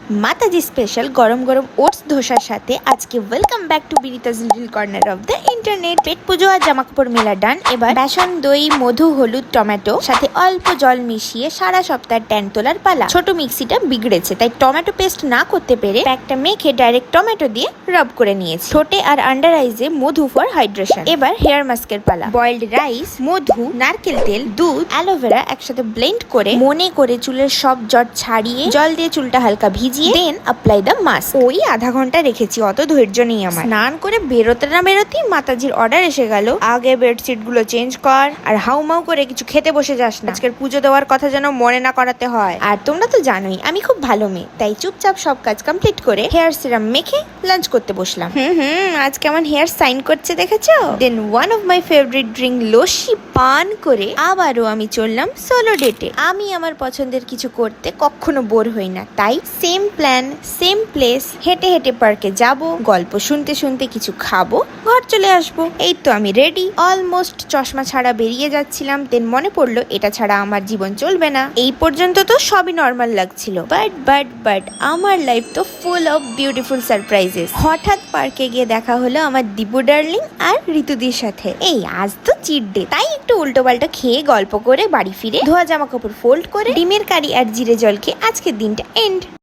মাতাজি special গরম গরম oats ধোসার সাথে আজকে welcome back to Binita's little corner of the internet. পেট পুজো আর জামাকাপড় মেলা ডান। এবার বেসন, দই, মধু, হলুদ, টমেটো সাথে অল্প জল মিশিয়ে সারা সপ্তাহ ট্যান তোলার পালা। ছোট মিক্সিটা বিগড়েছে, তাই টমেটো পেস্ট না করতে পেরে প্যাকটা মেখে ডাইরেক্ট টমেটো দিয়ে রাব করে নিয়েছি। ঠোঁটে আর আন্ডার আইজে মধু ফর হাইড্রেশন। এবার হেয়ার মাস্কের পালা। বয়েলড রাইস, মধু, নারকেল তেল, দুধ, অ্যালোভেরা একসাথে ব্লেন্ড করে মনে করে চুলের সব জট ছাড়িয়ে জল দিয়ে চুলটা হালকা ভিজিয়ে দেন অ্যাপ্লাই দ্য মাস্ক। ওই আধা ঘন্টা রেখেছি, অত ধৈর্য নেই আমার। স্নান করে বেরোতে না বেরোতেই মাতাজির অর্ডার এসে গেল, আগে বেডশিট গুলো চেঞ্জ কর আর হাউমাউ করে কিছু খেতে বসে যাস না, আজকের পুজো দেওয়ার কথা যেন মনে না করাতে হয়। আর তোমরা তো জানোই আমি খুব ভালো মেয়ে, তাই চুপচাপ সব কাজ কমপ্লিট করে হেয়ার সিরাম মেখে লাঞ্চ করতে বসলাম। আজ কেমন হেয়ার সাইন করছে দেখেছো? Then one of my favourite drink lassi পান করে আবারও আমি চললাম সোলো ডেটে। আমি আমার পছন্দের কিছু করতে কখনো বোর হই না, তাই সেম প্ল্যান সেম প্লেস, হেঁটে হেঁটে পার্কে যাব, গল্প শুনতে শুনতে কিছু খাবো, ঘর চলে আসবো। এই তো আমি রেডি। অলমোস্ট চশমা ছাড়া বেরিয়ে যাচ্ছিলাম, দেন মনে পড়লো এটা ছাড়া আমার জীবন চলবে না। এই পর্যন্ত তো সবই নর্মাল লাগছিল, বাট আমার লাইফ তো ফুল অফ বিউটিফুল সারপ্রাইজেস। হঠাৎ পার্কে গিয়ে দেখা হলো আমার দীপু ডার্লিং আর ঋতুদির সাথে। এই আজ তো চিট ডে, তাই একটু উল্টো পাল্টা খেয়ে গল্প করে বাড়ি ফিরে ধোয়া জামা কাপড় ফোল্ড করে ডিমের কারি আর জিরে জল খেয়ে আজকের দিনটা এন্ড।